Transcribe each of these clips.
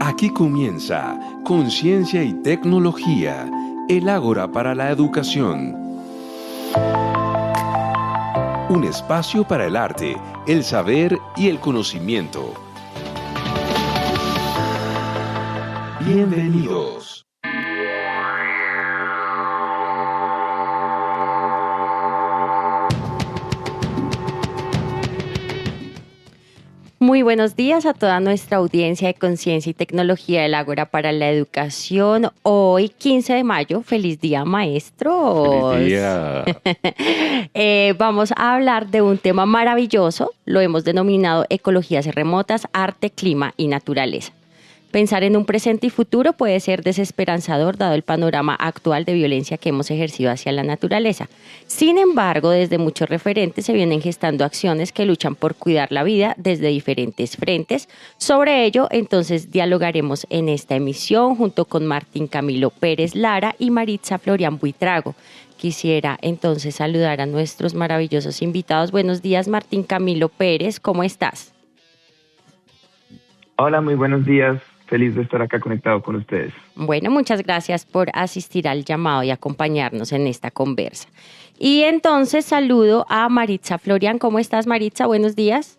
Aquí comienza Conciencia y Tecnología, el Ágora para la Educación. Un espacio para el arte, el saber y el conocimiento. Bienvenidos. Muy buenos días a toda nuestra audiencia de Conciencia y Tecnología del Ágora para la Educación. Hoy, 15 de mayo, feliz día, maestros. Feliz día. Vamos a hablar de un tema maravilloso, lo hemos denominado ecologías remotas, arte, clima y naturaleza. Pensar en un presente y futuro puede ser desesperanzador dado el panorama actual de violencia que hemos ejercido hacia la naturaleza. Sin embargo, desde muchos referentes se vienen gestando acciones que luchan por cuidar la vida desde diferentes frentes. Sobre ello, entonces, dialogaremos en esta emisión junto con Martín Camilo Pérez Lara y Maritza Florian Buitrago. Quisiera entonces saludar a nuestros maravillosos invitados. Buenos días, Martín Camilo Pérez, ¿cómo estás? Hola, muy buenos días. Feliz de estar acá conectado con ustedes. Bueno, muchas gracias por asistir al llamado y acompañarnos en esta conversa. Y entonces saludo a Maritza Florian. ¿Cómo estás, Maritza? Buenos días.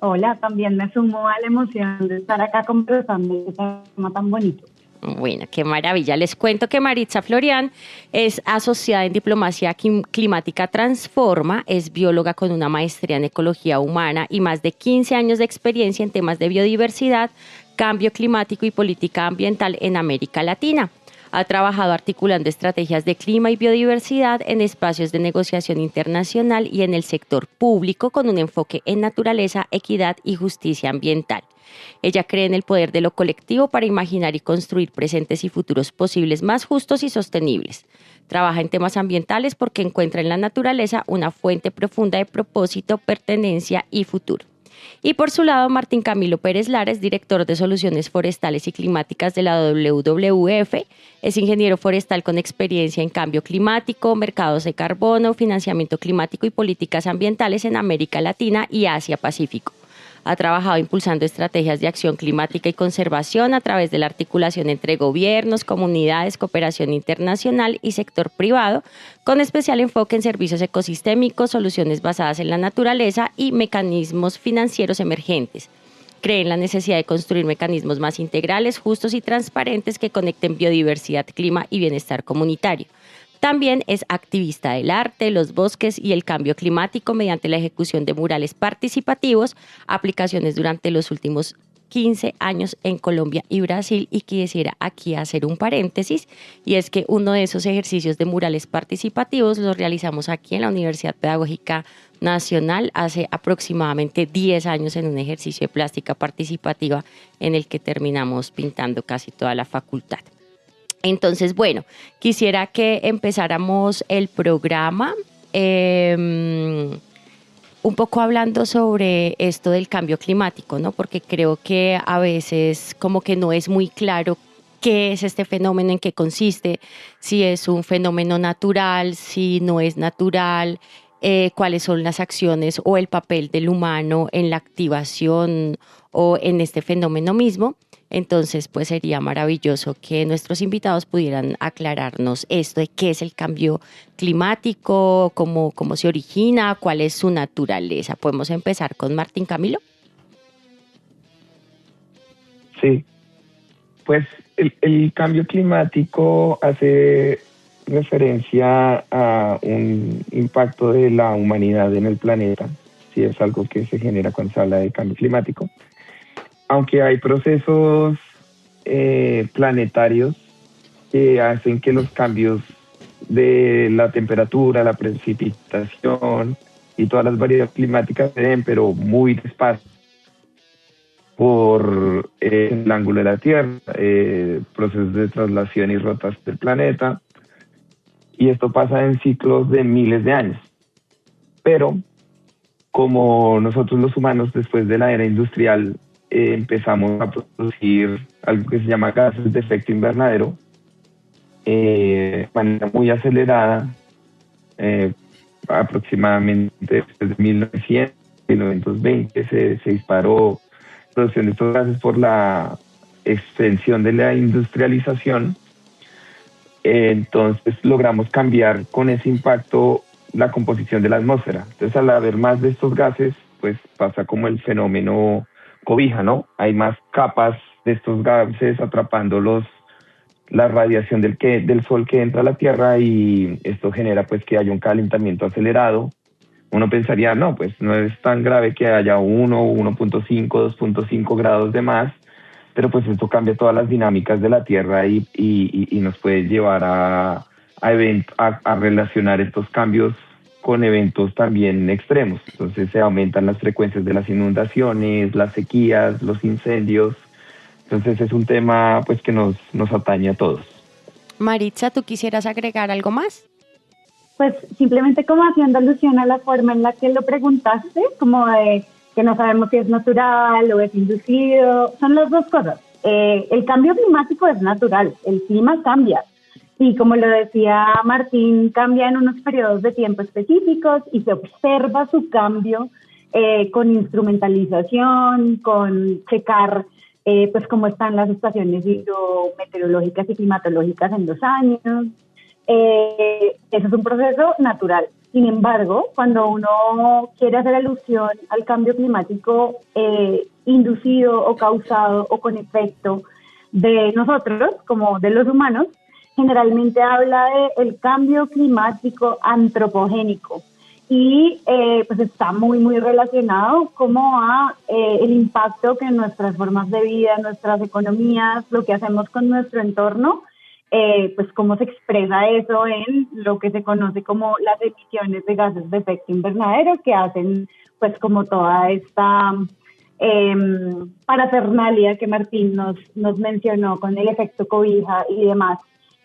Hola, también me sumo a la emoción de estar acá conversando de este tema tan bonito. Bueno, qué maravilla. Les cuento que Maritza Florian es asociada en Diplomacia Climática Transforma, es bióloga con una maestría en Ecología Humana y más de 15 años de experiencia en temas de biodiversidad, cambio climático y política ambiental en América Latina. Ha trabajado articulando estrategias de clima y biodiversidad en espacios de negociación internacional y en el sector público con un enfoque en naturaleza, equidad y justicia ambiental. Ella cree en el poder de lo colectivo para imaginar y construir presentes y futuros posibles más justos y sostenibles. Trabaja en temas ambientales porque encuentra en la naturaleza una fuente profunda de propósito, pertenencia y futuro. Y por su lado, Martín Camilo Pérez Lara es director de Soluciones Forestales y Climáticas de la WWF, es ingeniero forestal con experiencia en cambio climático, mercados de carbono, financiamiento climático y políticas ambientales en América Latina y Asia-Pacífico. Ha trabajado impulsando estrategias de acción climática y conservación a través de la articulación entre gobiernos, comunidades, cooperación internacional y sector privado, con especial enfoque en servicios ecosistémicos, soluciones basadas en la naturaleza y mecanismos financieros emergentes. Cree en la necesidad de construir mecanismos más integrales, justos y transparentes que conecten biodiversidad, clima y bienestar comunitario. También es activista del arte, los bosques y el cambio climático mediante la ejecución de murales participativos, aplicaciones durante los últimos 15 años en Colombia y Brasil. Y quisiera aquí hacer un paréntesis, y es que uno de esos ejercicios de murales participativos los realizamos aquí en la Universidad Pedagógica Nacional hace aproximadamente 10 años en un ejercicio de plástica participativa en el que terminamos pintando casi toda la facultad. Entonces, bueno, quisiera que empezáramos el programa un poco hablando sobre esto del cambio climático, ¿no? Porque creo que a veces como que no es muy claro qué es este fenómeno, en qué consiste, si es un fenómeno natural, si no es natural, cuáles son las acciones o el papel del humano en la activación o en este fenómeno mismo. Entonces, pues sería maravilloso que nuestros invitados pudieran aclararnos esto de qué es el cambio climático, cómo se origina, cuál es su naturaleza. ¿Podemos empezar con Martín Camilo? Sí, pues el cambio climático hace referencia a un impacto de la humanidad en el planeta, si es algo que se genera cuando se habla de cambio climático. Aunque hay procesos planetarios que hacen que los cambios de la temperatura, la precipitación y todas las variedades climáticas se den, pero muy despacio por el ángulo de la Tierra, procesos de traslación y rotación del planeta, y esto pasa en ciclos de miles de años. Pero como nosotros los humanos después de la era industrial empezamos a producir algo que se llama gases de efecto invernadero de manera muy acelerada, aproximadamente desde 1900, 1920 se disparó producción de estos gases por la extensión de la industrialización, entonces logramos cambiar con ese impacto la composición de la atmósfera. Entonces, al haber más de estos gases, pues pasa como el fenómeno cobija, ¿no? Hay más capas de estos gases atrapando la radiación del sol que entra a la Tierra, y esto genera pues que haya un calentamiento acelerado. Uno pensaría, no, pues no es tan grave que haya 1.5, 2.5 grados de más, pero pues esto cambia todas las dinámicas de la Tierra y nos puede llevar a relacionar estos cambios con eventos también extremos. Entonces se aumentan las frecuencias de las inundaciones, las sequías, los incendios. Entonces es un tema pues que nos atañe a todos. Maritza, ¿tú quisieras agregar algo más? Pues simplemente como haciendo alusión a la forma en la que lo preguntaste, como de que no sabemos si es natural o es inducido, son las dos cosas. El cambio climático es natural, el clima cambia. Y como lo decía Martín, cambia en unos periodos de tiempo específicos y se observa su cambio con instrumentalización, con checar pues cómo están las estaciones hidrometeorológicas y climatológicas en los años. Eso es un proceso natural. Sin embargo, cuando uno quiere hacer alusión al cambio climático inducido o causado o con efecto de nosotros, como de los humanos, generalmente habla del cambio climático antropogénico y pues está muy relacionado como a el impacto que nuestras formas de vida, nuestras economías, lo que hacemos con nuestro entorno, pues cómo se expresa eso en lo que se conoce como las emisiones de gases de efecto invernadero, que hacen pues como toda esta parafernalia que Martín nos mencionó con el efecto cobija y demás.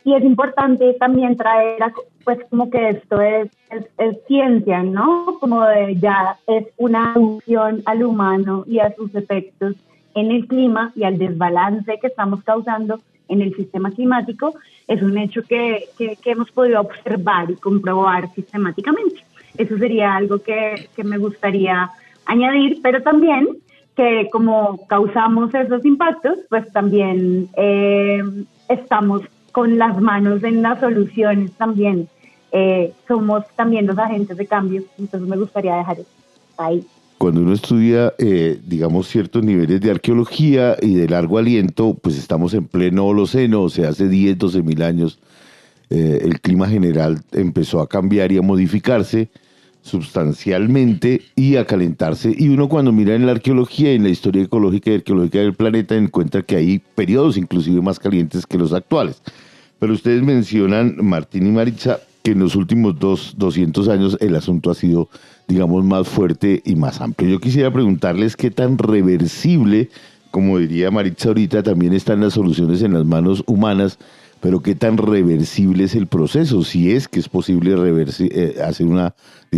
Y es importante también traer, pues como que esto es ciencia, ¿no? Como de ya es una alusión al humano y a sus efectos en el clima y al desbalance que estamos causando en el sistema climático. Es un hecho que hemos podido observar y comprobar sistemáticamente. Eso sería algo que me gustaría añadir, pero también que como causamos esos impactos, pues también estamos con las manos en las soluciones también. Somos también los agentes de cambio, entonces me gustaría dejar eso ahí. Cuando uno estudia, digamos, ciertos niveles de arqueología y de largo aliento, pues estamos en pleno Holoceno, o sea, hace 10, 12 mil años, el clima general empezó a cambiar y a modificarse sustancialmente y a calentarse. Y uno cuando mira en la arqueología, en la historia ecológica y arqueológica del planeta, encuentra que hay periodos inclusive más calientes que los actuales. Pero ustedes mencionan, Martín y Maritza, que en los últimos 200 años el asunto ha sido, digamos, más fuerte y más amplio. Yo quisiera preguntarles qué tan reversible, como diría Maritza ahorita, también están las soluciones en las manos humanas, pero qué tan reversible es el proceso, si es que es posible hacer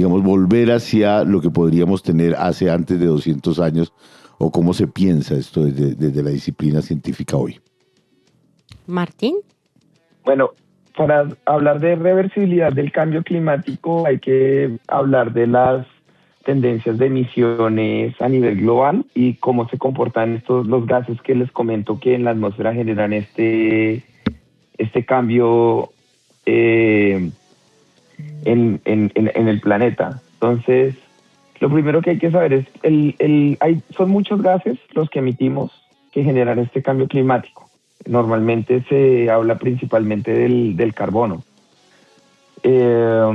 volver hacia lo que podríamos tener hace antes de 200 años, o cómo se piensa esto desde la disciplina científica hoy. Martín. Bueno, para hablar de reversibilidad del cambio climático hay que hablar de las tendencias de emisiones a nivel global y cómo se comportan los gases que les comento que en la atmósfera generan este cambio en el planeta. Entonces, lo primero que hay que saber es son muchos gases los que emitimos que generan este cambio climático. Normalmente se habla principalmente del carbono, pero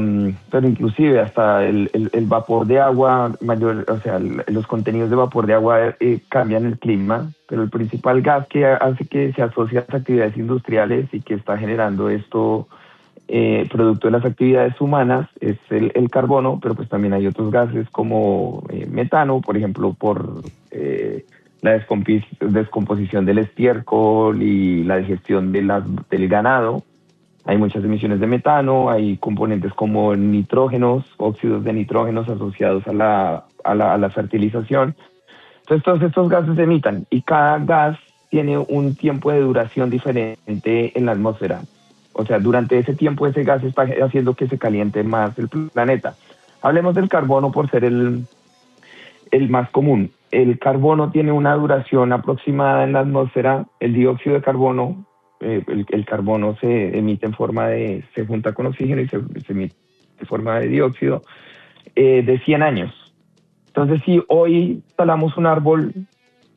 inclusive hasta el vapor de agua mayor, o sea, los contenidos de vapor de agua cambian el clima, pero el principal gas que hace que se asocie a las actividades industriales y que está generando esto producto de las actividades humanas es el carbono, pero pues también hay otros gases como metano, por ejemplo, por la descomposición del estiércol y la digestión del ganado. Hay muchas emisiones de metano, hay componentes como nitrógenos, óxidos de nitrógenos asociados a la fertilización. Entonces todos estos gases se emitan y cada gas tiene un tiempo de duración diferente en la atmósfera. O sea, durante ese tiempo ese gas está haciendo que se caliente más el planeta. Hablemos del carbono por ser el más común. el carbono tiene una duración aproximada en la atmósfera. El dióxido de carbono, el carbono se emite en forma de, se junta con oxígeno y se emite en forma de dióxido, de 100 años. Entonces, si hoy talamos un árbol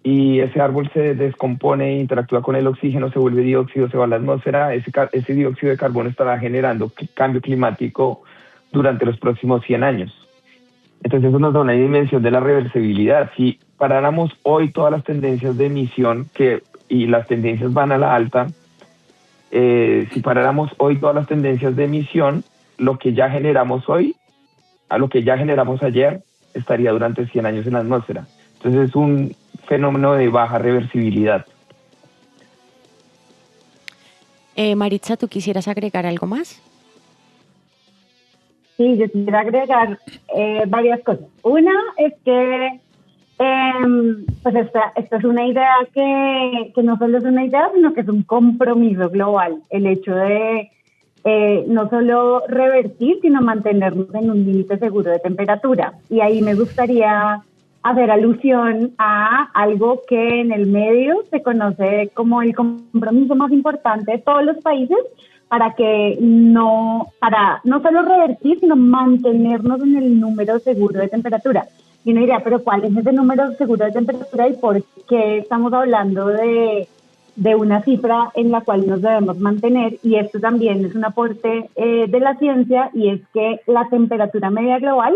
y ese árbol se descompone, interactúa con el oxígeno, se vuelve dióxido, se va a la atmósfera, ese dióxido de carbono estará generando cambio climático durante los próximos 100 años. Entonces eso nos da una dimensión de la reversibilidad. Si paráramos hoy todas las tendencias de emisión, y las tendencias van a la alta, si paráramos hoy todas las tendencias de emisión, lo que ya generamos hoy, a lo que ya generamos ayer, estaría durante 100 años en la atmósfera. Entonces es un fenómeno de baja reversibilidad. Maritza, ¿tú quisieras agregar algo más? Sí, yo quisiera agregar varias cosas. Una es que pues esta es una idea que no solo es una idea, sino que es un compromiso global. El hecho de no solo revertir, sino mantenernos en un límite seguro de temperatura. Y ahí me gustaría hacer alusión a algo que en el medio se conoce como el compromiso más importante de todos los países para no solo revertir, sino mantenernos en el número seguro de temperatura. Y uno diría, pero ¿cuál es ese número seguro de temperatura y por qué estamos hablando de una cifra en la cual nos debemos mantener? Y esto también es un aporte de la ciencia, y es que la temperatura media global,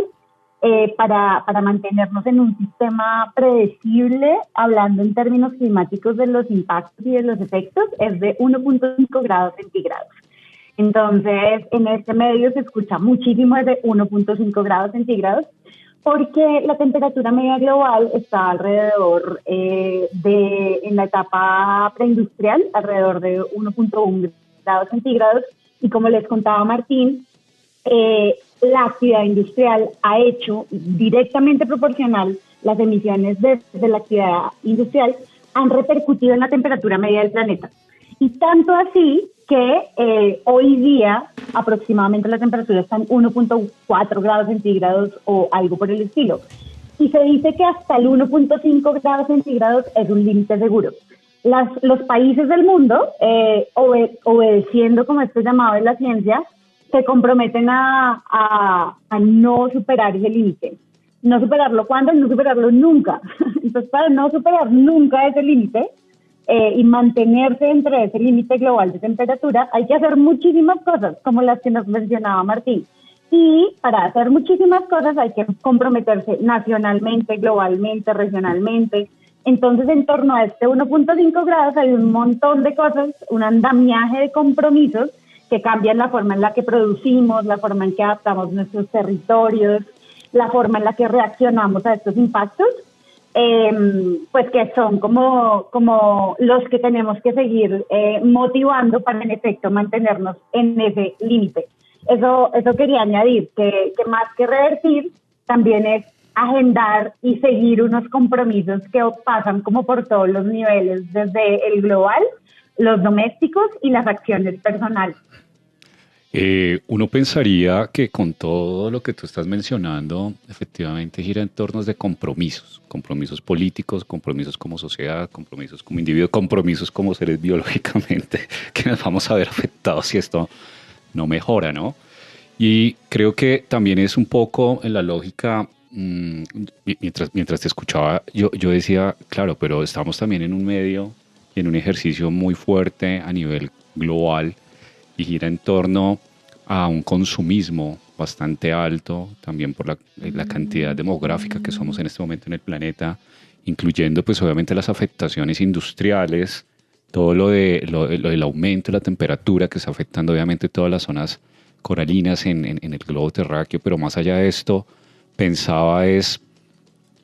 para mantenernos en un sistema predecible, hablando en términos climáticos de los impactos y de los efectos, es de 1.5 grados centígrados. Entonces, en este medio se escucha muchísimo de 1.5 grados centígrados, porque la temperatura media global está alrededor en la etapa preindustrial, alrededor de 1.1 grados centígrados, y como les contaba Martín, la actividad industrial ha hecho directamente proporcional, las emisiones de la actividad industrial han repercutido en la temperatura media del planeta. Y tanto así que hoy día aproximadamente la temperatura está en 1.4 grados centígrados o algo por el estilo. Y se dice que hasta el 1.5 grados centígrados es un límite seguro. Los países del mundo, obedeciendo como este llamado de la ciencia, se comprometen a no superar ese límite. No superarlo ¿cuándo? No superarlo nunca. Entonces, para no superar nunca ese límite y mantenerse dentro de ese límite global de temperatura, hay que hacer muchísimas cosas, como las que nos mencionaba Martín. Y para hacer muchísimas cosas hay que comprometerse nacionalmente, globalmente, regionalmente. Entonces, en torno a este 1.5 grados hay un montón de cosas, un andamiaje de compromisos que cambian la forma en la que producimos, la forma en que adaptamos nuestros territorios, la forma en la que reaccionamos a estos impactos, pues que son como los que tenemos que seguir motivando para, en efecto, mantenernos en ese límite. Eso quería añadir, que más que revertir, también es agendar y seguir unos compromisos que pasan como por todos los niveles, desde el global, los domésticos y las acciones personales. Uno pensaría que con todo lo que tú estás mencionando, efectivamente gira en torno de compromisos políticos, compromisos como sociedad, compromisos como individuo, compromisos como seres biológicamente, que nos vamos a ver afectados si esto no mejora, ¿no? Y creo que también es un poco en la lógica, mientras te escuchaba, yo decía, claro, pero estamos también en un medio y en un ejercicio muy fuerte a nivel global, y gira en torno a un consumismo bastante alto, también por la cantidad demográfica que somos en este momento en el planeta, incluyendo pues obviamente las afectaciones industriales, todo lo del aumento de la temperatura que está afectando obviamente todas las zonas coralinas en el globo terráqueo, pero más allá de esto, pensaba es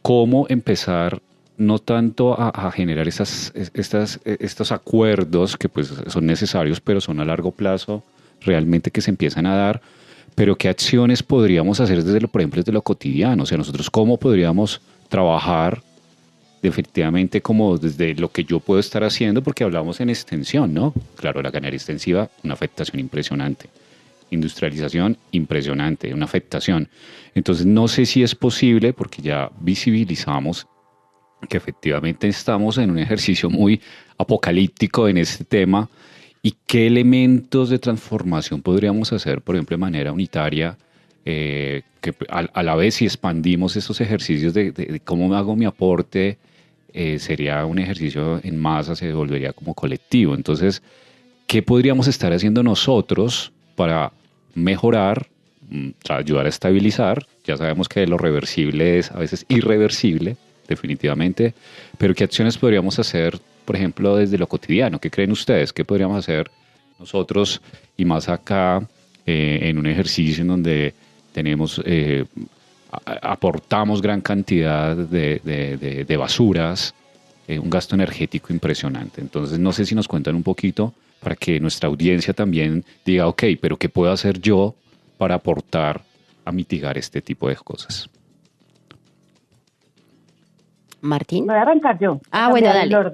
cómo empezar no tanto a generar estos acuerdos que pues son necesarios, pero son a largo plazo realmente que se empiezan a dar, pero qué acciones podríamos hacer por ejemplo, desde lo cotidiano. O sea, nosotros cómo podríamos trabajar efectivamente como desde lo que yo puedo estar haciendo, porque hablamos en extensión, ¿no? Claro, la ganadería extensiva, una afectación impresionante. Industrialización, impresionante, una afectación. Entonces, no sé si es posible, porque ya visibilizamos que efectivamente estamos en un ejercicio muy apocalíptico en este tema y qué elementos de transformación podríamos hacer, por ejemplo, de manera unitaria, que a la vez si expandimos estos ejercicios de cómo hago mi aporte, sería un ejercicio en masa, se volvería como colectivo. Entonces, ¿qué podríamos estar haciendo nosotros para mejorar, ayudar a estabilizar? Ya sabemos que lo reversible es a veces irreversible, definitivamente, pero ¿qué acciones podríamos hacer, por ejemplo, desde lo cotidiano? ¿Qué creen ustedes? ¿Qué podríamos hacer nosotros y más acá en un ejercicio en donde tenemos, aportamos gran cantidad de basuras, un gasto energético impresionante? Entonces, no sé si nos cuentan un poquito para que nuestra audiencia también diga, ok, pero ¿qué puedo hacer yo para aportar a mitigar este tipo de cosas? Martín. Voy a arrancar yo. Bueno,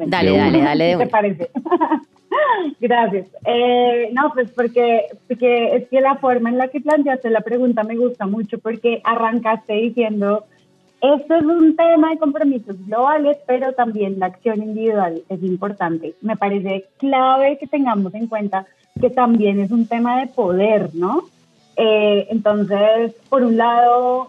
dale de ¿Qué te parece? Gracias. No, pues porque es que la forma en la que planteaste la pregunta me gusta mucho, porque arrancaste diciendo, esto es un tema de compromisos globales, pero también la acción individual es importante. Me parece clave que tengamos en cuenta que también es un tema de poder, ¿no? Entonces, por un lado,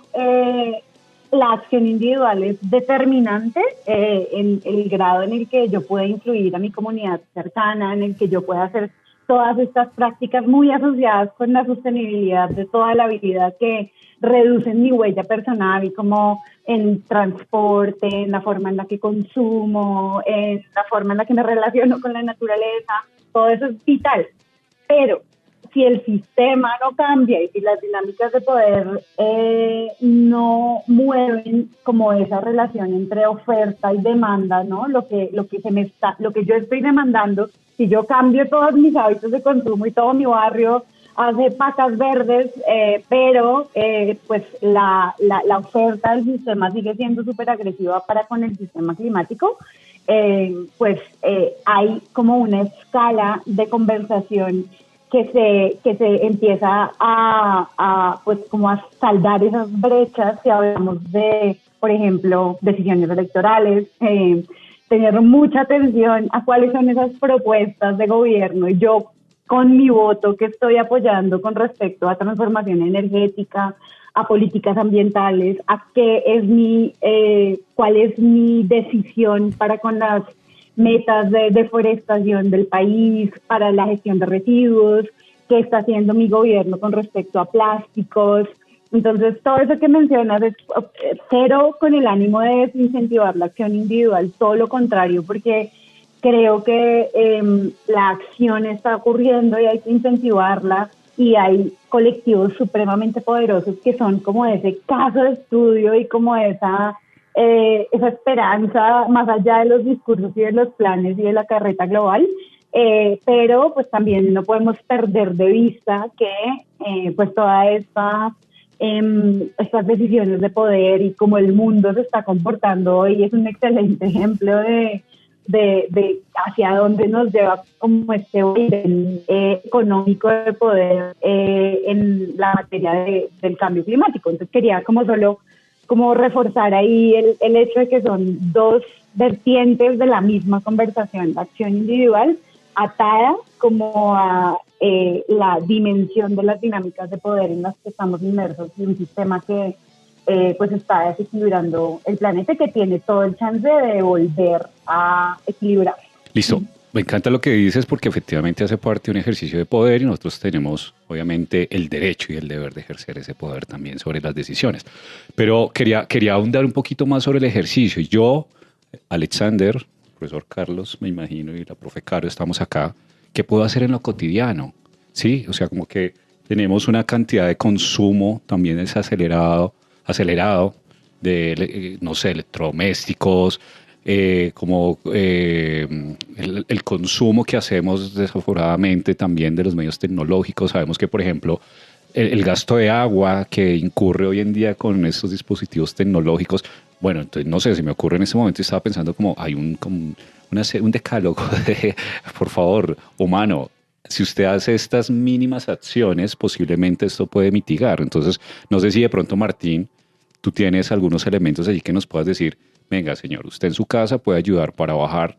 la acción individual es determinante en el grado en el que yo pueda influir a mi comunidad cercana, en el que yo pueda hacer todas estas prácticas muy asociadas con la sostenibilidad de toda la vida, que reducen mi huella personal, y como en transporte, en la forma en la que consumo, en la forma en la que me relaciono con la naturaleza. Todo eso es vital. Pero si el sistema no cambia y si las dinámicas de poder no mueven como esa relación entre oferta y demanda, ¿no? Lo que yo estoy demandando, si yo cambio todos mis hábitos de consumo y todo mi barrio hace pacas verdes, pero pues la oferta del sistema sigue siendo súper agresiva para con el sistema climático, pues hay como una escala de conversación que se empieza pues como a saldar esas brechas si hablamos de, por ejemplo, decisiones electorales, tener mucha atención a cuáles son esas propuestas de gobierno, y yo con mi voto que estoy apoyando con respecto a transformación energética, a políticas ambientales, a cuál es mi decisión para con las metas de deforestación del país, para la gestión de residuos, qué está haciendo mi gobierno con respecto a plásticos. Entonces, todo eso que mencionas es cero con el ánimo de desincentivar la acción individual, todo lo contrario, porque creo que la acción está ocurriendo y hay que incentivarla, y hay colectivos supremamente poderosos que son como ese caso de estudio y como esa esperanza más allá de los discursos y de los planes y de la carreta global, pero pues también no podemos perder de vista que pues toda estas decisiones de poder y cómo el mundo se está comportando hoy es un excelente ejemplo de hacia dónde nos lleva como este orden económico de poder en la materia del cambio climático. Entonces quería como solo como reforzar ahí el hecho de que son dos vertientes de la misma conversación, la acción individual atada como a la dimensión de las dinámicas de poder en las que estamos inmersos, y un sistema que pues está desequilibrando el planeta, que tiene todo el chance de volver a equilibrar. Listo. Me encanta lo que dices, porque efectivamente hace parte de un ejercicio de poder y nosotros tenemos obviamente el derecho y el deber de ejercer ese poder también sobre las decisiones. Pero quería ahondar un poquito más sobre el ejercicio. Yo, Alexander, profesor Carlos, me imagino, y la profe Caro, estamos acá. ¿Qué puedo hacer en lo cotidiano? Sí, o sea, como que tenemos una cantidad de consumo también acelerado de, no sé, electrodomésticos, el consumo que hacemos desaforadamente también de los medios tecnológicos. Sabemos que, por ejemplo, el gasto de agua que incurre hoy en día con estos dispositivos tecnológicos, bueno, entonces no sé, si me ocurre en este momento, estaba pensando como hay un decálogo de, por favor, humano, si usted hace estas mínimas acciones, posiblemente esto puede mitigar. Entonces, no sé si de pronto, Martín, tú tienes algunos elementos allí que nos puedas decir, venga señor, usted en su casa puede ayudar para bajar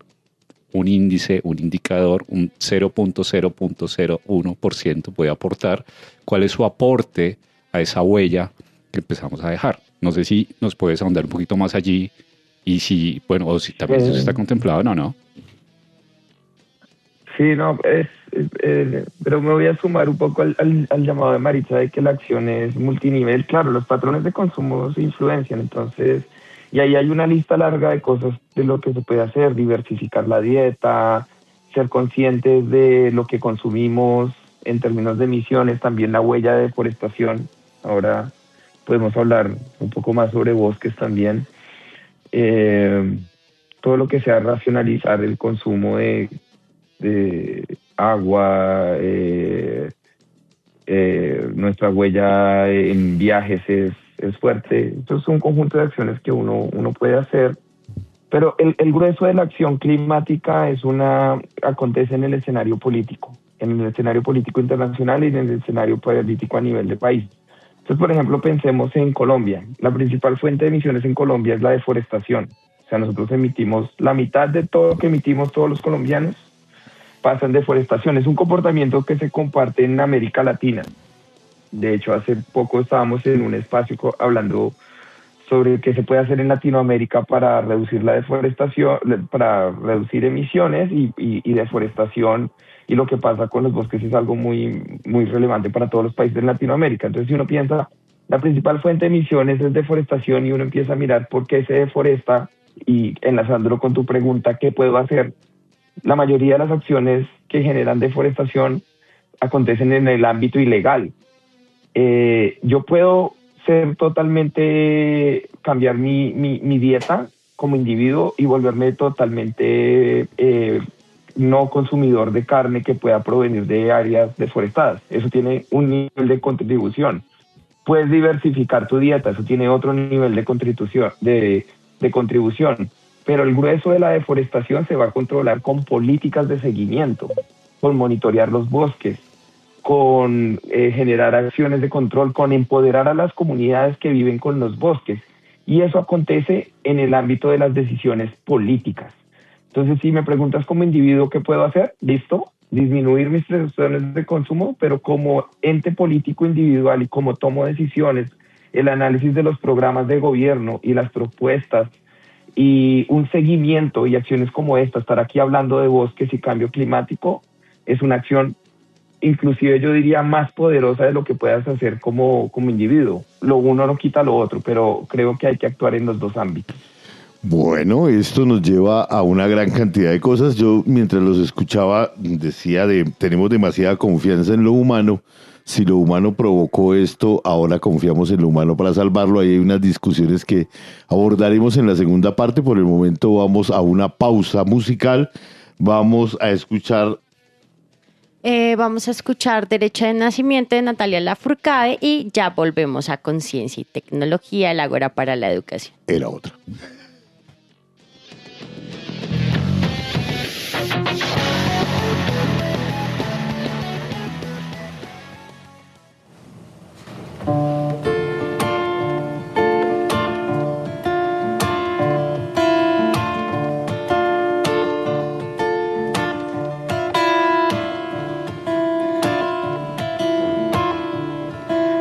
un índice, un indicador, un 0.001% puede aportar. ¿Cuál es su aporte a esa huella que empezamos a dejar? No sé si nos puedes ahondar un poquito más allí y si, bueno, o si también eso está contemplado, no. Sí, no, pero me voy a sumar un poco al llamado de Maritza de que la acción es multinivel. Claro, los patrones de consumo se influencian, entonces, y ahí hay una lista larga de cosas de lo que se puede hacer: diversificar la dieta, ser conscientes de lo que consumimos en términos de emisiones, también la huella de deforestación. Ahora podemos hablar un poco más sobre bosques también. Todo lo que sea racionalizar el consumo de agua, nuestra huella en viajes es fuerte. Entonces es un conjunto de acciones que uno puede hacer, pero el grueso de la acción climática acontece en el escenario político internacional y en el escenario político a nivel de país. Entonces, por ejemplo, pensemos en Colombia. La principal fuente de emisiones en Colombia es la deforestación. O sea, nosotros emitimos la mitad de todo lo que emitimos todos los colombianos, pasa en deforestación. Es un comportamiento que se comparte en América Latina. De hecho, hace poco estábamos en un espacio hablando sobre qué se puede hacer en Latinoamérica para reducir la deforestación, para reducir emisiones y deforestación, y lo que pasa con los bosques es algo muy, muy relevante para todos los países de Latinoamérica. Entonces, si uno piensa, la principal fuente de emisiones es deforestación, y uno empieza a mirar por qué se deforesta, y enlazándolo con tu pregunta, ¿qué puedo hacer? La mayoría de las acciones que generan deforestación acontecen en el ámbito ilegal. Yo puedo cambiar mi dieta como individuo y volverme totalmente no consumidor de carne que pueda provenir de áreas deforestadas. Eso tiene un nivel de contribución. Puedes diversificar tu dieta, eso tiene otro nivel de contribución. Pero el grueso de la deforestación se va a controlar con políticas de seguimiento, con monitorear los bosques, con generar acciones de control, con empoderar a las comunidades que viven con los bosques. Y eso acontece en el ámbito de las decisiones políticas. Entonces, si me preguntas como individuo qué puedo hacer, listo, disminuir mis decisiones de consumo, pero como ente político individual y como tomo decisiones, el análisis de los programas de gobierno y las propuestas y un seguimiento y acciones como esta, estar aquí hablando de bosques y cambio climático, es una acción inclusive yo diría más poderosa de lo que puedas hacer como individuo. Lo uno no quita lo otro, pero creo que hay que actuar en los dos ámbitos. Bueno, esto nos lleva a una gran cantidad de cosas. Yo, mientras los escuchaba, decía tenemos demasiada confianza en lo humano. Si lo humano provocó esto, ahora confiamos en lo humano para salvarlo. Ahí hay unas discusiones que abordaremos en la segunda parte. Por el momento vamos a una pausa musical. Vamos a escuchar Derecho de Nacimiento de Natalia Lafourcade y ya volvemos a Conciencia y Tecnología, el Ágora para la Educación. Era otra.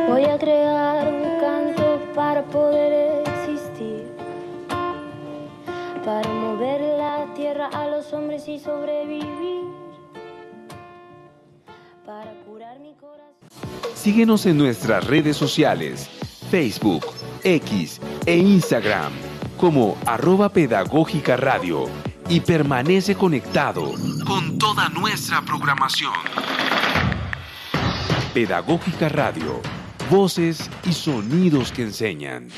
Voy a crear un canto para poder existir, para mover la tierra a los hombres y sobrevivir, para curar mi corazón. Síguenos en nuestras redes sociales, Facebook, X e Instagram como @Pedagógica Radio, y permanece conectado con toda nuestra programación. Pedagógica Radio, voces y sonidos que enseñan.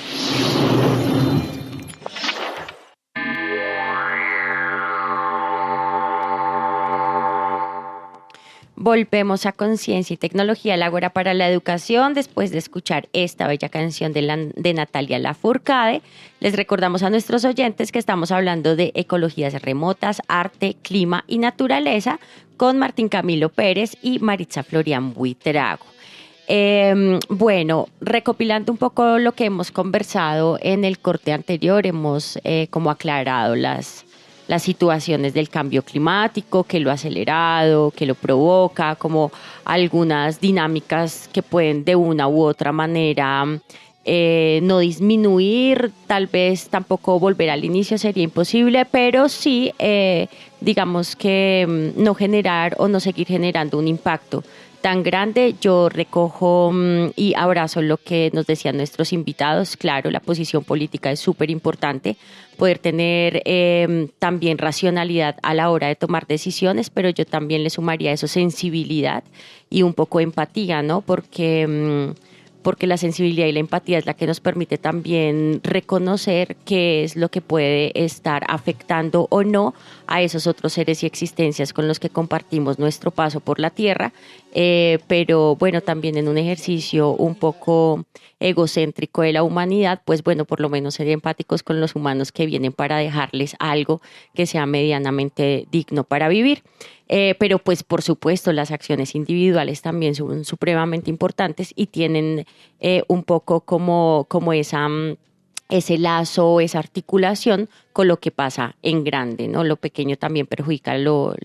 Volvemos a Conciencia y Tecnología, el Ágora para la Educación, después de escuchar esta bella canción de Natalia Lafourcade. Les recordamos a nuestros oyentes que estamos hablando de ecologías remotas, arte, clima y naturaleza con Martín Camilo Pérez y Maritza Florian Buitrago. Bueno, recopilando un poco lo que hemos conversado en el corte anterior, hemos como aclarado las situaciones del cambio climático, que lo ha acelerado, que lo provoca, como algunas dinámicas que pueden de una u otra manera no disminuir, tal vez tampoco volver al inicio sería imposible, pero sí, digamos que no generar o no seguir generando un impacto tan grande. Yo recojo y abrazo lo que nos decían nuestros invitados. Claro, la posición política es súper importante, poder tener también racionalidad a la hora de tomar decisiones, pero yo también le sumaría eso sensibilidad y un poco empatía, ¿no? Porque la sensibilidad y la empatía es la que nos permite también reconocer qué es lo que puede estar afectando o no a esos otros seres y existencias con los que compartimos nuestro paso por la Tierra, pero bueno, también en un ejercicio un poco egocéntrico de la humanidad, pues bueno, por lo menos ser empáticos con los humanos que vienen para dejarles algo que sea medianamente digno para vivir. Pero pues por supuesto las acciones individuales también son supremamente importantes y tienen un poco como ese lazo, esa articulación con lo que pasa en grande, ¿no? Lo pequeño también perjudica lo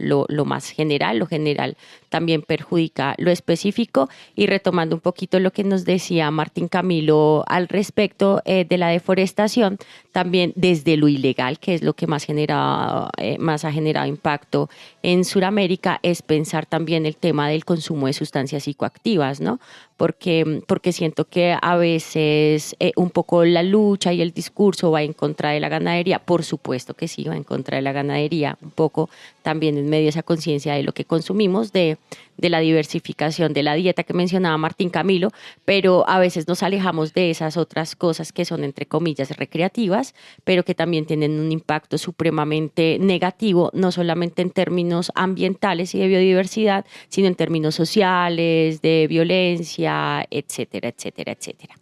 más general, lo general también perjudica lo específico. Y retomando un poquito lo que nos decía Martín Camilo al respecto de la deforestación, también desde lo ilegal, que es lo que más ha generado impacto en Sudamérica, es pensar también el tema del consumo de sustancias psicoactivas, ¿no? Porque siento que a veces un poco la lucha y el discurso va en contra de la ganadería. Por supuesto que sí, va en contra de la ganadería, un poco también en medio de esa conciencia de lo que consumimos, de la diversificación de la dieta que mencionaba Martín Camilo, pero a veces nos alejamos de esas otras cosas que son, entre comillas, recreativas, pero que también tienen un impacto supremamente negativo, no solamente en términos ambientales y de biodiversidad, sino en términos sociales, de violencia, etcétera, etcétera, etcétera.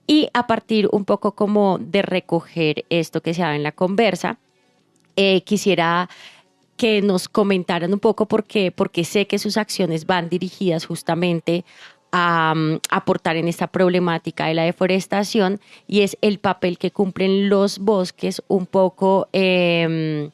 Y a partir un poco como de recoger esto que se da en la conversa, quisiera que nos comentaran un poco porque sé que sus acciones van dirigidas justamente a aportar en esta problemática de la deforestación, y es el papel que cumplen los bosques un poco en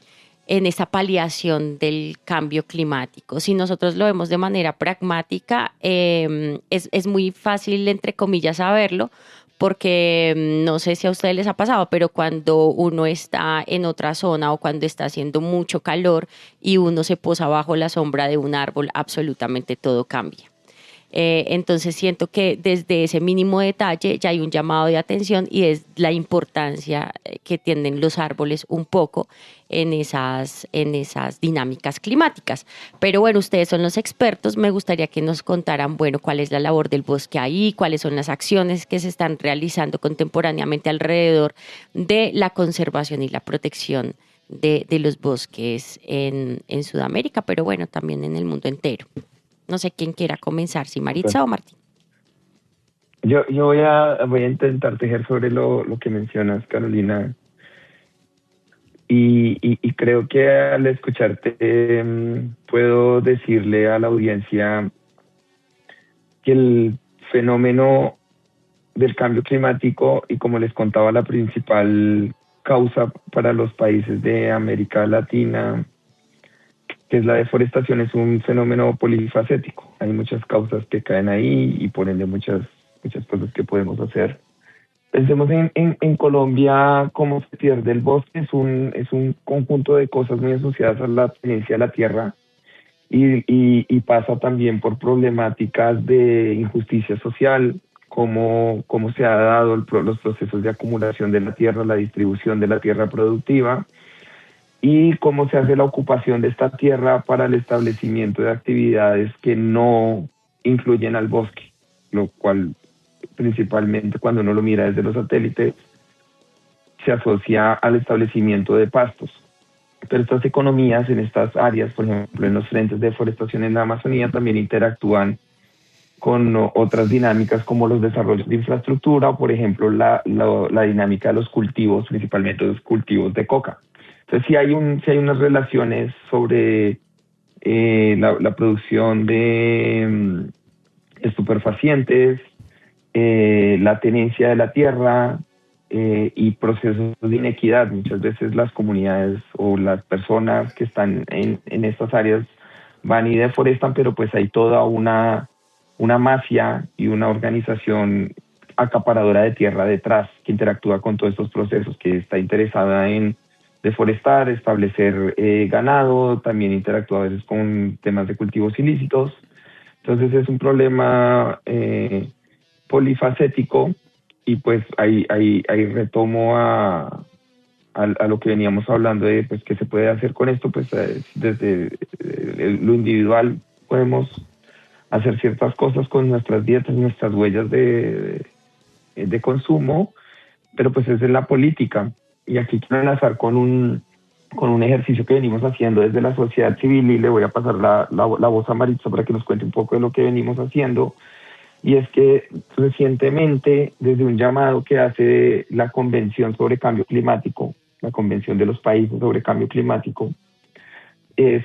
esta paliación del cambio climático. Si nosotros lo vemos de manera pragmática, es muy fácil, entre comillas, saberlo, porque no sé si a ustedes les ha pasado, pero cuando uno está en otra zona o cuando está haciendo mucho calor y uno se posa bajo la sombra de un árbol, absolutamente todo cambia. Entonces siento que desde ese mínimo detalle ya hay un llamado de atención, y es la importancia que tienen los árboles un poco en esas dinámicas climáticas. Pero bueno, ustedes son los expertos, me gustaría que nos contaran, bueno, cuál es la labor del bosque ahí, cuáles son las acciones que se están realizando contemporáneamente alrededor de la conservación y la protección de los bosques en Sudamérica, pero bueno, también en el mundo entero. No sé quién quiera comenzar, si Maritza o Martín. Yo voy a intentar tejer sobre lo que mencionas, Carolina. Y creo que al escucharte puedo decirle a la audiencia que el fenómeno del cambio climático, y como les contaba, la principal causa para los países de América Latina, que es la deforestación, es un fenómeno polifacético. Hay muchas causas que caen ahí y por ende muchas cosas que podemos hacer. Pensemos en Colombia, cómo se pierde el bosque. Es un conjunto de cosas muy asociadas a la tenencia de la tierra y pasa también por problemáticas de injusticia social, cómo se ha dado los procesos de acumulación de la tierra, la distribución de la tierra productiva, y cómo se hace la ocupación de esta tierra para el establecimiento de actividades que no influyen al bosque, lo cual principalmente cuando uno lo mira desde los satélites se asocia al establecimiento de pastos. Pero estas economías en estas áreas, por ejemplo en los frentes de deforestación en la Amazonía, también interactúan con otras dinámicas como los desarrollos de infraestructura o, por ejemplo, la dinámica de los cultivos, principalmente los cultivos de coca. Entonces sí hay unas relaciones sobre la producción de estupefacientes, la tenencia de la tierra y procesos de inequidad. Muchas veces las comunidades o las personas que están en estas áreas van y deforestan, pero pues hay toda una mafia y una organización acaparadora de tierra detrás que interactúa con todos estos procesos, que está interesada en deforestar, establecer ganado, también interactúa a veces con temas de cultivos ilícitos. Entonces es un problema polifacético y pues ahí retomo a lo que veníamos hablando de pues qué se puede hacer con esto. Pues desde lo individual podemos hacer ciertas cosas con nuestras dietas, nuestras huellas de consumo, pero pues es en la política. Y aquí quiero enlazar con un ejercicio que venimos haciendo desde la sociedad civil, y le voy a pasar la voz a Maritza para que nos cuente un poco de lo que venimos haciendo. Y es que recientemente, desde un llamado que hace la Convención sobre Cambio Climático, la Convención de los Países sobre Cambio Climático, se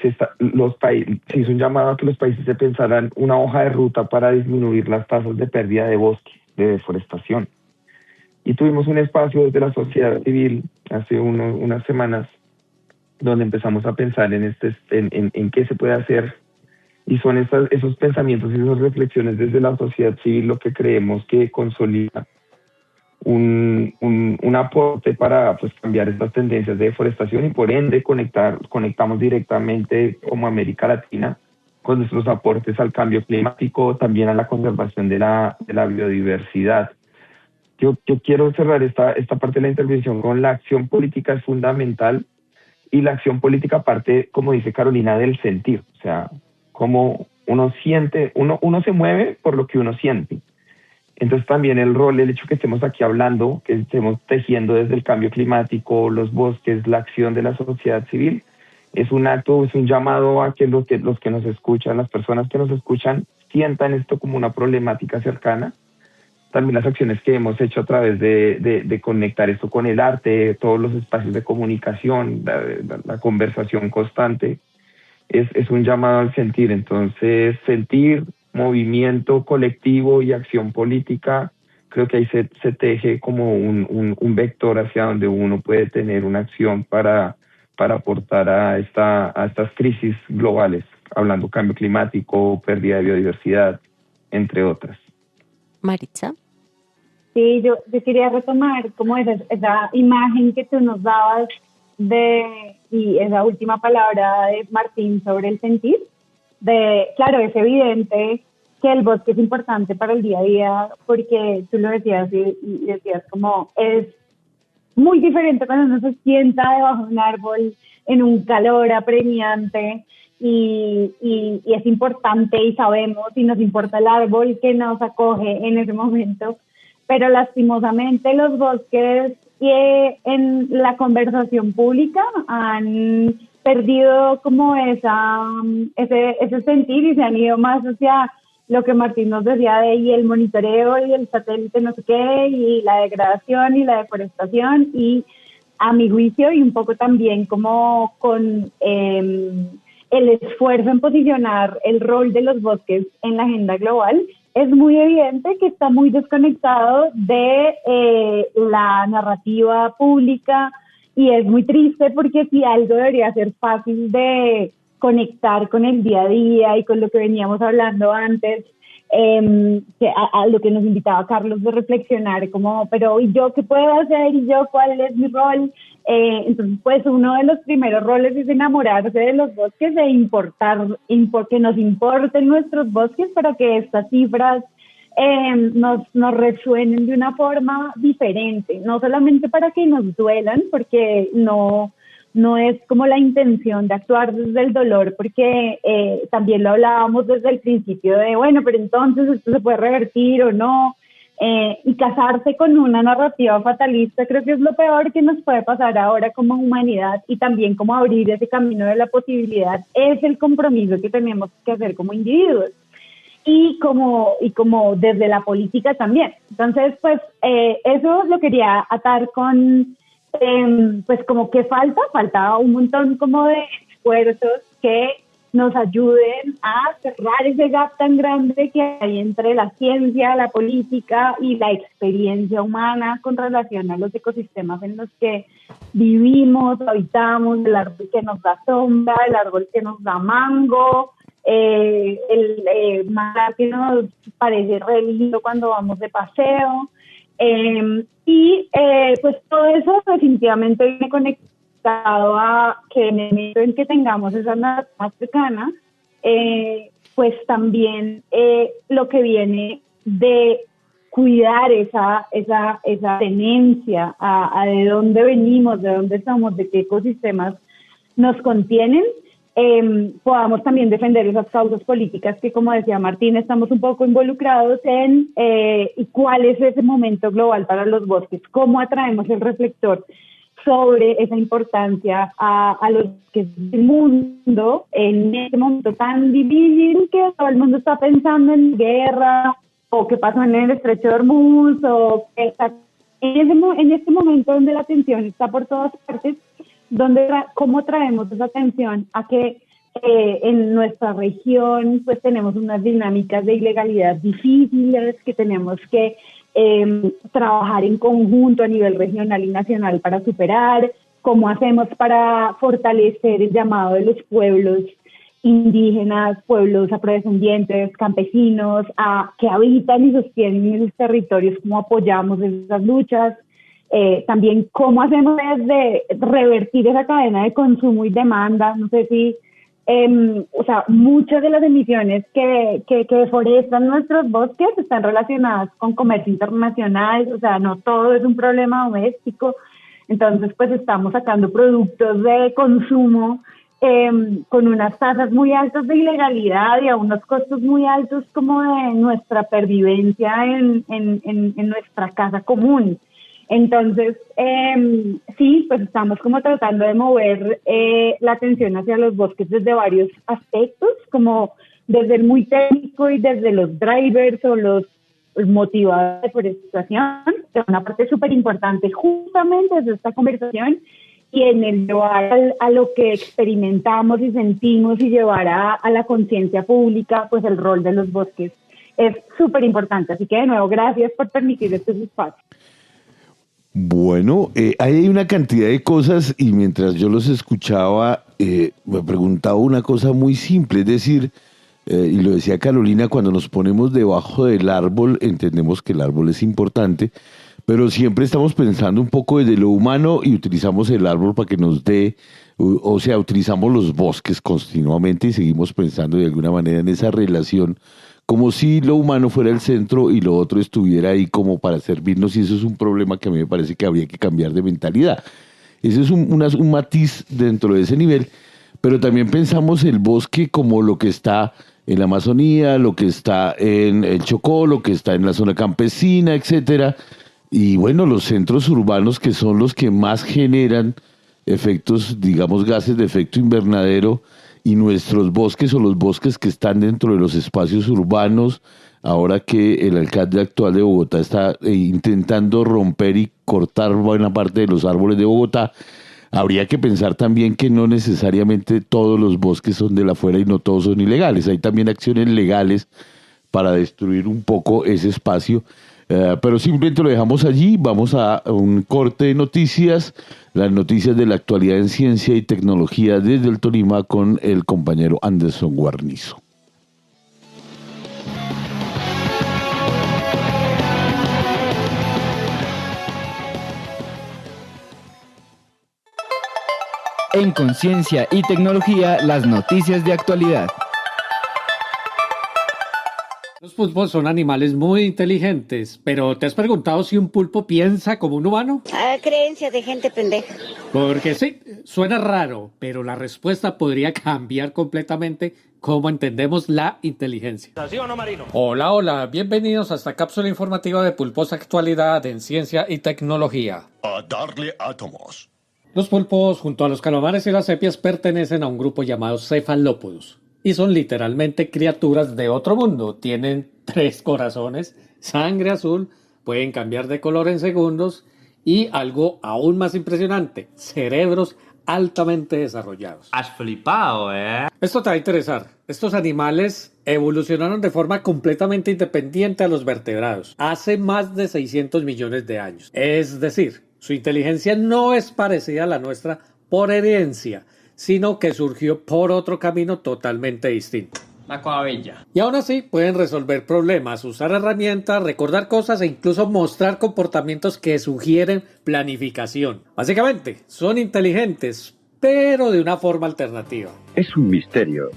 hizo un llamado a que los países se pensaran una hoja de ruta para disminuir las tasas de pérdida de bosque, de deforestación. Y tuvimos un espacio desde la sociedad civil hace unas semanas donde empezamos a pensar en qué se puede hacer, y son esos pensamientos y esas reflexiones desde la sociedad civil lo que creemos que consolida un aporte para pues cambiar estas tendencias de deforestación, y por ende conectamos directamente como América Latina con nuestros aportes al cambio climático, también a la conservación de la biodiversidad. Yo quiero cerrar esta parte de la intervención con la acción política es fundamental, y la acción política parte, como dice Carolina, del sentir. O sea, como uno siente, uno se mueve por lo que uno siente. Entonces también el hecho que estemos aquí hablando, que estemos tejiendo desde el cambio climático, los bosques, la acción de la sociedad civil, es un acto, es un llamado a que los que nos escuchan, las personas que nos escuchan, sientan esto como una problemática cercana. También las acciones que hemos hecho a través de conectar esto con el arte, todos los espacios de comunicación, la conversación constante, es un llamado al sentir. Entonces, sentir, movimiento colectivo y acción política, creo que ahí se teje como un vector hacia donde uno puede tener una acción para aportar a estas crisis globales, hablando cambio climático, pérdida de biodiversidad, entre otras. Maritza. Sí, yo quería retomar como esa imagen que tú nos dabas y esa última palabra de Martín sobre el sentir. Claro, es evidente que el bosque es importante para el día a día, porque tú lo decías y decías como es muy diferente cuando uno se sienta debajo de un árbol en un calor apremiante, y es importante, y sabemos y nos importa el árbol que nos acoge en ese momento, pero lastimosamente los bosques en la conversación pública han perdido como ese sentir, y se han ido más hacia lo que Martín nos decía y el monitoreo y el satélite no sé qué, y la degradación y la deforestación, y a mi juicio, y un poco también como con el esfuerzo en posicionar el rol de los bosques en la agenda global, es muy evidente que está muy desconectado de la narrativa pública, y es muy triste porque si algo debería ser fácil de conectar con el día a día y con lo que veníamos hablando antes, a lo que nos invitaba Carlos de reflexionar, como, pero ¿y yo qué puedo hacer? ¿Y yo cuál es mi rol? Entonces, pues uno de los primeros roles es enamorarse de los bosques, que nos importen nuestros bosques, para que estas cifras nos resuenen de una forma diferente, no solamente para que nos duelan, porque no es como la intención de actuar desde el dolor, porque también lo hablábamos desde el principio de, bueno, pero entonces esto se puede revertir o no, y casarse con una narrativa fatalista creo que es lo peor que nos puede pasar ahora como humanidad, y también como abrir ese camino de la posibilidad es el compromiso que tenemos que hacer como individuos. Y como desde la política también. Entonces, pues, eso lo quería atar con, pues, como que falta un montón como de esfuerzos que nos ayuden a cerrar ese gap tan grande que hay entre la ciencia, la política y la experiencia humana con relación a los ecosistemas en los que vivimos, habitamos, el árbol que nos da sombra, el árbol que nos da mango, el mar que nos parece re lindo cuando vamos de paseo. Pues todo eso definitivamente viene conectado a que en el momento en que tengamos esa naturaleza más cercana, pues también lo que viene de cuidar esa tenencia a de dónde venimos, de dónde estamos, de qué ecosistemas nos contienen, podamos también defender esas causas políticas que, como decía Martín, estamos un poco involucrados en, y cuál es ese momento global para los bosques, cómo atraemos el reflector sobre esa importancia a los bosques del mundo en este momento tan difícil que todo el mundo está pensando en guerra o qué pasó en el Estrecho de Hormuz o que está en este momento donde la atención está por todas partes, cómo traemos esa atención a que en nuestra región pues tenemos unas dinámicas de ilegalidad difíciles que tenemos que trabajar en conjunto a nivel regional y nacional para superar, cómo hacemos para fortalecer el llamado de los pueblos indígenas, pueblos afrodescendientes, campesinos, que habitan y sostienen esos territorios, cómo apoyamos esas luchas. También cómo hacemos desde revertir esa cadena de consumo y demanda. No sé si, muchas de las emisiones que deforestan nuestros bosques están relacionadas con comercio internacional, o sea, no todo es un problema doméstico. Entonces, pues estamos sacando productos de consumo con unas tasas muy altas de ilegalidad y a unos costos muy altos como de nuestra pervivencia en nuestra casa común. Entonces, sí, pues estamos como tratando de mover la atención hacia los bosques desde varios aspectos, como desde el muy técnico y desde los drivers o los motivadores de deforestación, que es una parte súper importante justamente desde esta conversación, y en el llevar a lo que experimentamos y sentimos y llevar a la conciencia pública, pues el rol de los bosques es súper importante. Así que de nuevo, gracias por permitir estos espacios. Bueno, hay una cantidad de cosas y mientras yo los escuchaba me preguntaba una cosa muy simple, es decir, y lo decía Carolina, cuando nos ponemos debajo del árbol entendemos que el árbol es importante, pero siempre estamos pensando un poco desde lo humano y utilizamos el árbol para que nos dé, o sea, utilizamos los bosques continuamente y seguimos pensando de alguna manera en esa relación como si lo humano fuera el centro y lo otro estuviera ahí como para servirnos, y eso es un problema que a mí me parece que habría que cambiar de mentalidad. Ese es un matiz dentro de ese nivel, pero también pensamos el bosque como lo que está en la Amazonía, lo que está en el Chocó, lo que está en la zona campesina, etcétera, y bueno, los centros urbanos que son los que más generan efectos, digamos, gases de efecto invernadero, y nuestros bosques o los bosques que están dentro de los espacios urbanos, ahora que el alcalde actual de Bogotá está intentando romper y cortar buena parte de los árboles de Bogotá, habría que pensar también que no necesariamente todos los bosques son de la afuera y no todos son ilegales. Hay también acciones legales para destruir un poco ese espacio. Pero simplemente lo dejamos allí. Vamos a un corte de noticias, las noticias de la actualidad en ciencia y tecnología desde el Tolima con el compañero Anderson Guarnizo. En Conciencia y Tecnología, las noticias de actualidad. Los pulpos son animales muy inteligentes, pero ¿te has preguntado si un pulpo piensa como un humano? Creencias de gente pendeja. Porque sí, suena raro, pero la respuesta podría cambiar completamente cómo entendemos la inteligencia. ¿Sí o no, Marino? Hola, bienvenidos a esta cápsula informativa de Pulposa Actualidad en Ciencia y Tecnología. A darle átomos. Los pulpos, junto a los calamares y las sepias, pertenecen a un grupo llamado Cephalópodos. Y son literalmente criaturas de otro mundo. Tienen 3 corazones, sangre azul, pueden cambiar de color en segundos y algo aún más impresionante, cerebros altamente desarrollados. Has flipado, ¿eh? Esto te va a interesar. Estos animales evolucionaron de forma completamente independiente a los vertebrados hace más de 600 millones de años. Es decir, su inteligencia no es parecida a la nuestra por herencia, sino que surgió por otro camino totalmente distinto. La coabella. Y aún así pueden resolver problemas, usar herramientas, recordar cosas e incluso mostrar comportamientos que sugieren planificación. Básicamente, son inteligentes, pero de una forma alternativa. Es un misterio,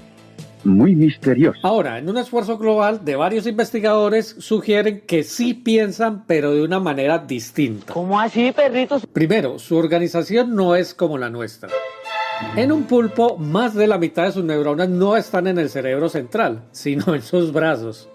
muy misterioso. Ahora, en un esfuerzo global de varios investigadores sugieren que sí piensan, pero de una manera distinta. ¿Cómo así, perritos? Primero, su organización no es como la nuestra. En un pulpo, más de la mitad de sus neuronas no están en el cerebro central, sino en sus brazos.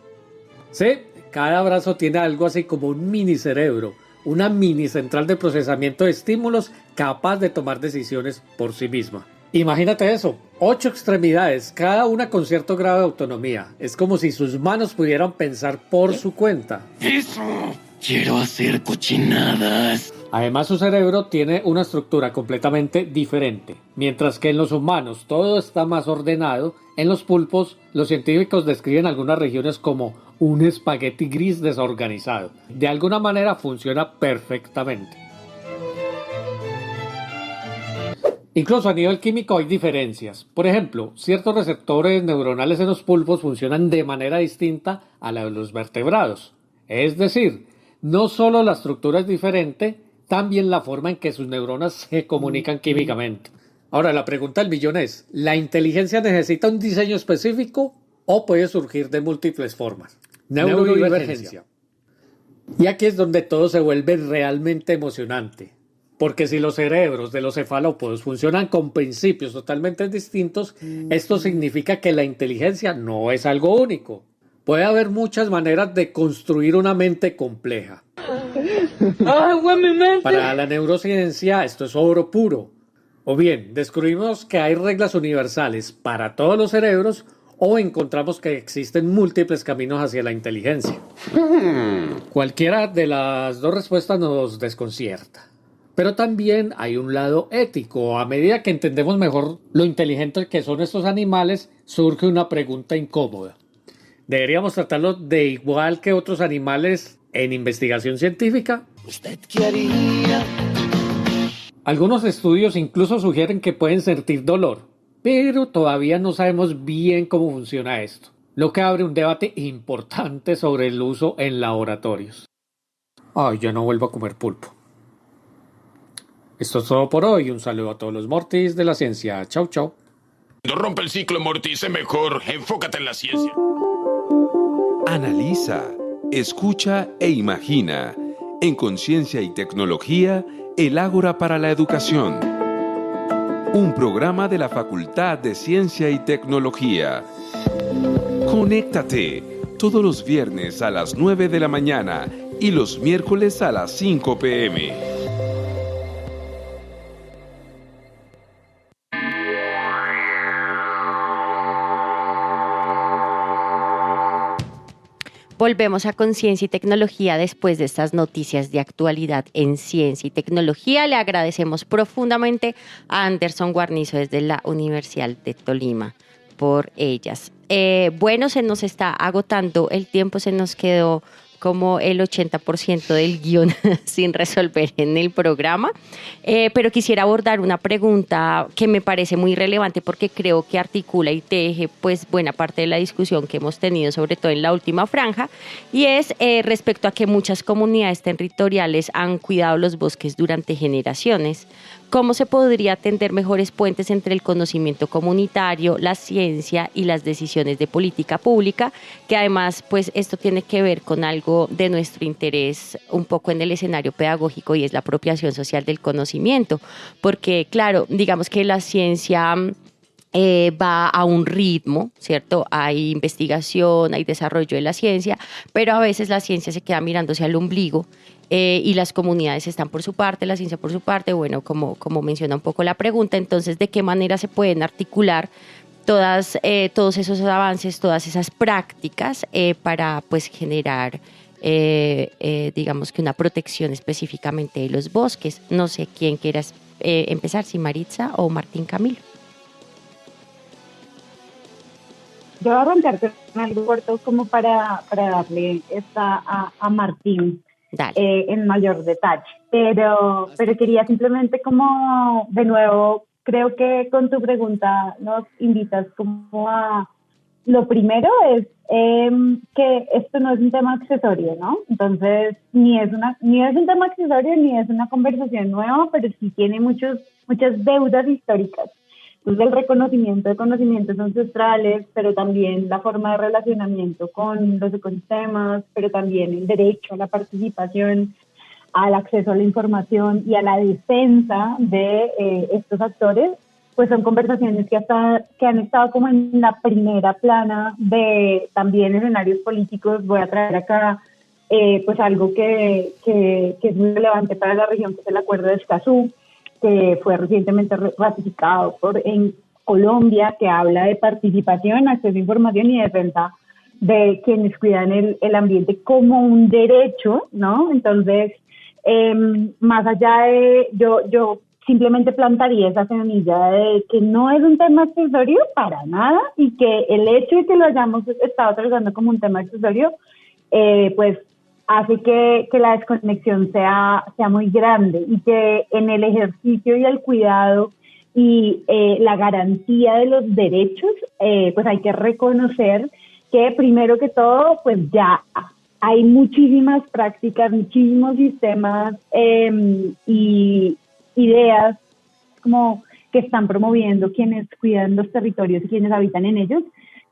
Sí, cada brazo tiene algo así como un mini cerebro, una mini central de procesamiento de estímulos capaz de tomar decisiones por sí misma. Imagínate eso, 8 extremidades, cada una con cierto grado de autonomía. Es como si sus manos pudieran pensar por su cuenta. ¡Eso! Quiero hacer cochinadas. Además, su cerebro tiene una estructura completamente diferente. Mientras que en los humanos todo está más ordenado, en los pulpos los científicos describen algunas regiones como un espagueti gris desorganizado. De alguna manera funciona perfectamente. Incluso a nivel químico hay diferencias. Por ejemplo, ciertos receptores neuronales en los pulpos funcionan de manera distinta a la de los vertebrados. Es decir, no solo la estructura es diferente, también la forma en que sus neuronas se comunican químicamente. Ahora, la pregunta del millón es, ¿la inteligencia necesita un diseño específico o puede surgir de múltiples formas? Neurodivergencia. Y aquí es donde todo se vuelve realmente emocionante. Porque si los cerebros de los cefalópodos funcionan con principios totalmente distintos, esto significa que la inteligencia no es algo único. Puede haber muchas maneras de construir una mente compleja. Para la neurociencia esto es oro puro. O bien, descubrimos que hay reglas universales para todos los cerebros o encontramos que existen múltiples caminos hacia la inteligencia. Cualquiera de las dos respuestas nos desconcierta. Pero también hay un lado ético. A medida que entendemos mejor lo inteligentes que son estos animales, surge una pregunta incómoda. ¿Deberíamos tratarlos de igual que otros animales en investigación científica? ¿Usted qué haría? Algunos estudios incluso sugieren que pueden sentir dolor, pero todavía no sabemos bien cómo funciona esto, lo que abre un debate importante sobre el uso en laboratorios. Ay, ya no vuelvo a comer pulpo. Esto es todo por hoy. Un saludo a todos los Mortis de la ciencia. Chau, chau. No rompe el ciclo, Morty, sé mejor. Enfócate en la ciencia. Analiza, escucha e imagina. En Conciencia y Tecnología, el Ágora para la Educación. Un programa de la Facultad de Ciencia y Tecnología. Conéctate todos los viernes a las 9 de la mañana y los miércoles a las 5 p.m. Volvemos a Conciencia y Tecnología después de estas noticias de actualidad en Ciencia y Tecnología. Le agradecemos profundamente a Anderson Guarnizo desde la Universidad de Tolima por ellas. Bueno, se nos está agotando el tiempo, se nos quedó como el 80% del guión sin resolver en el programa, pero quisiera abordar una pregunta que me parece muy relevante porque creo que articula y teje pues buena parte de la discusión que hemos tenido, sobre todo en la última franja, y es respecto a que muchas comunidades territoriales han cuidado los bosques durante generaciones. ¿Cómo se podría tender mejores puentes entre el conocimiento comunitario, la ciencia y las decisiones de política pública? Que además, pues esto tiene que ver con algo de nuestro interés un poco en el escenario pedagógico y es la apropiación social del conocimiento. Porque, claro, digamos que la ciencia va a un ritmo, ¿cierto? Hay investigación, hay desarrollo de la ciencia, pero a veces la ciencia se queda mirándose al ombligo y las comunidades están por su parte, la ciencia por su parte, bueno, como menciona un poco la pregunta. Entonces, ¿de qué manera se pueden articular todos esos avances, todas esas prácticas para pues generar, digamos que una protección específicamente de los bosques? No sé quién quiera empezar, si Maritza o Martín Camilo. Yo voy a arrancar con algo corto como para darle esta a Martín en mayor detalle. Pero quería simplemente como, de nuevo, creo que con tu pregunta nos invitas como a... Lo primero es que esto no es un tema accesorio, ¿no? Entonces, ni es un tema accesorio ni es una conversación nueva, pero sí tiene muchas deudas históricas. Entonces, el reconocimiento de conocimientos ancestrales, pero también la forma de relacionamiento con los ecosistemas, pero también el derecho a la participación, al acceso a la información y a la defensa de estos actores, pues son conversaciones que han estado como en la primera plana de también escenarios políticos. Voy a traer acá pues algo que es muy relevante para la región, que es el Acuerdo de Escazú, que fue recientemente ratificado en Colombia, que habla de participación, acceso a información y defensa de quienes cuidan el ambiente como un derecho, ¿no? Entonces, más allá de, yo simplemente plantaría esa semilla de que no es un tema accesorio para nada, y que el hecho de que lo hayamos estado tratando como un tema accesorio, pues hace que la desconexión sea muy grande, y que en el ejercicio y el cuidado y la garantía de los derechos, pues hay que reconocer que primero que todo, pues ya hay muchísimas prácticas, muchísimos sistemas y ideas como que están promoviendo quienes cuidan los territorios y quienes habitan en ellos,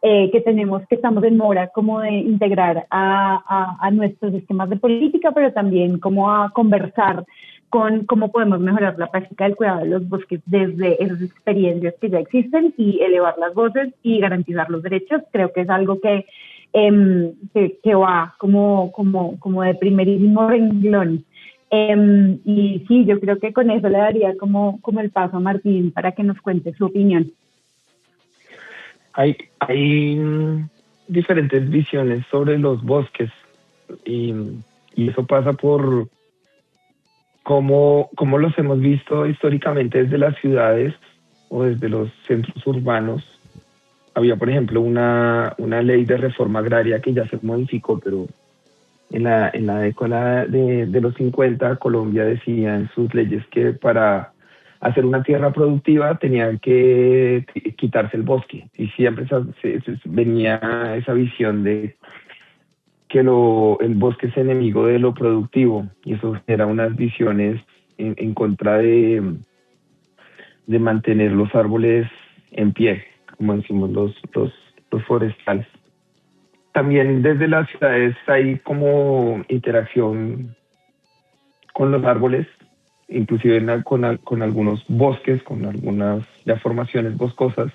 que estamos en mora como de integrar a nuestros esquemas de política, pero también como a conversar con cómo podemos mejorar la práctica del cuidado de los bosques desde esas experiencias que ya existen, y elevar las voces y garantizar los derechos. Creo que es algo que va como de primerísimo renglón. Y sí, yo creo que con eso le daría como el paso a Martín para que nos cuente su opinión. Hay diferentes visiones sobre los bosques, y eso pasa por cómo los hemos visto históricamente desde las ciudades o desde los centros urbanos. Había, por ejemplo, una ley de reforma agraria que ya se modificó, pero en la década de los 50, Colombia decía en sus leyes que para hacer una tierra productiva tenían que quitarse el bosque, y siempre venía esa visión de que el bosque es enemigo de lo productivo, y eso era unas visiones en contra de mantener los árboles en pie, como decimos los forestales. También desde las ciudades hay como interacción con los árboles, inclusive con algunos bosques, con algunas ya formaciones boscosas,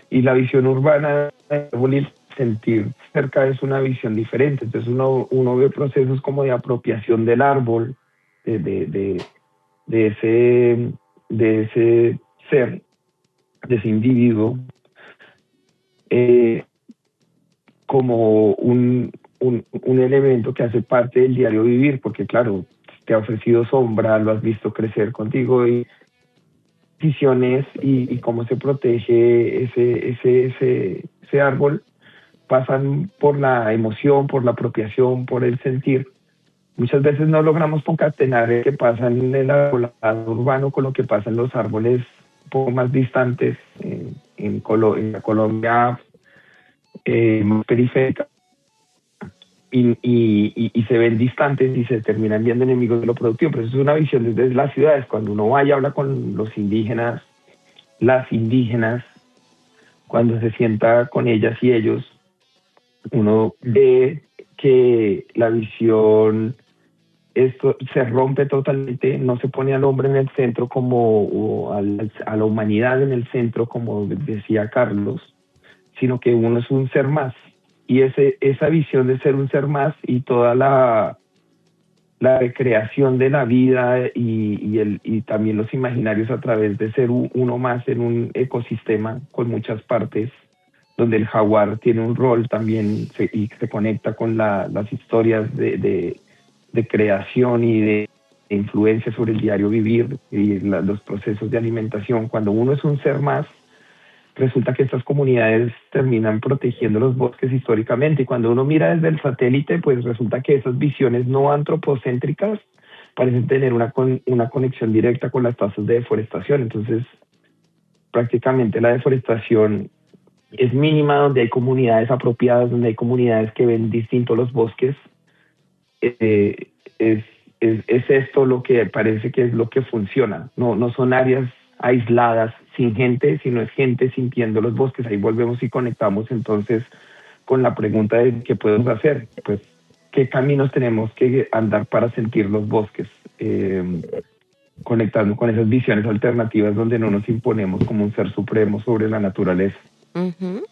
y la visión urbana del árbol y el sentir cerca es una visión diferente. Entonces uno ve procesos como de apropiación del árbol, de ese ser, de ese individuo, como un elemento que hace parte del diario vivir, porque claro, te ha ofrecido sombra, lo has visto crecer contigo, y decisiones y cómo se protege ese árbol pasan por la emoción, por la apropiación, por el sentir. Muchas veces no logramos concatenar el que pasa en el arbolado urbano con lo que pasa en los árboles un poco más distantes, en la Colombia más periférica, y se ven distantes y se terminan viendo enemigos de lo productivo. Pero eso es una visión desde las ciudades. Cuando uno va y habla con los indígenas, las indígenas, cuando se sienta con ellas y ellos, uno ve que la visión esto se rompe totalmente, no se pone al hombre en el centro a la humanidad en el centro, como decía Carlos, sino que uno es un ser más. Y esa visión de ser un ser más y toda la recreación de la vida y también los imaginarios a través de ser uno más en un ecosistema con muchas partes, donde el jaguar tiene un rol también y se conecta con las historias de creación y de influencia sobre el diario vivir y los procesos de alimentación. Cuando uno es un ser más, resulta que estas comunidades terminan protegiendo los bosques históricamente, y cuando uno mira desde el satélite, pues resulta que esas visiones no antropocéntricas parecen tener una conexión directa con las tasas de deforestación. Entonces, prácticamente la deforestación es mínima donde hay comunidades apropiadas, donde hay comunidades que ven distintos los bosques. Es esto lo que parece que es lo que funciona. No son áreas aisladas, sin gente, sino es gente sintiendo los bosques. Ahí volvemos y conectamos entonces con la pregunta de qué podemos hacer. Pues, ¿qué caminos tenemos que andar para sentir los bosques? Conectando con esas visiones alternativas donde no nos imponemos como un ser supremo sobre la naturaleza. Uh-huh.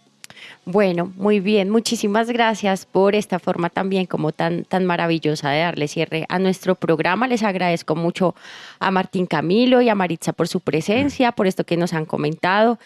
Bueno, muy bien. Muchísimas gracias por esta forma también como tan maravillosa de darle cierre a nuestro programa. Les agradezco mucho a Martín Camilo y a Maritza por su presencia, por esto que nos han comentado,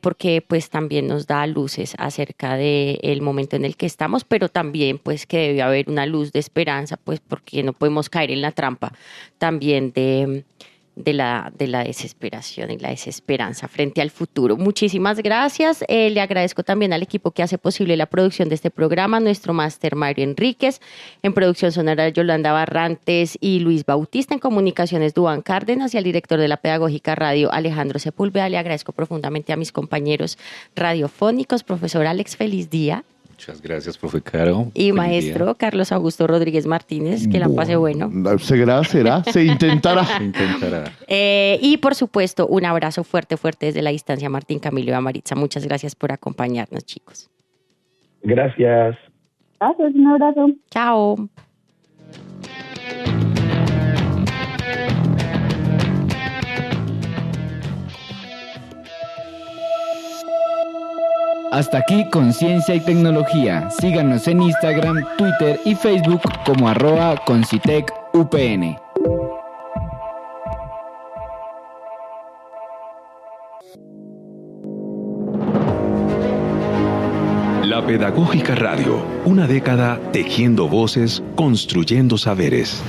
porque pues también nos da luces acerca del momento en el que estamos, pero también pues que debe haber una luz de esperanza, pues porque no podemos caer en la trampa también de la desesperación y la desesperanza frente al futuro. Muchísimas gracias. Le agradezco también al equipo que hace posible la producción de este programa, nuestro máster Mario Enríquez, en producción sonora Yolanda Barrantes y Luis Bautista, en comunicaciones Duván Cárdenas, y al director de la Pedagógica Radio Alejandro Sepúlveda. Le agradezco profundamente a mis compañeros radiofónicos. Profesor Alex, feliz día. Muchas gracias, profe Caro. Y maestro Carlos Augusto Rodríguez Martínez, que la pase bueno. ¿Será? Se intentará. Se intentará. Y por supuesto, un abrazo fuerte desde la distancia, Martín Camilo y a Maritza. Muchas gracias por acompañarnos, chicos. Gracias. Gracias, un abrazo. Chao. Hasta aquí Conciencia y Tecnología. Síganos en Instagram, Twitter y Facebook como @concitecupn. La Pedagógica Radio, una década tejiendo voces, construyendo saberes.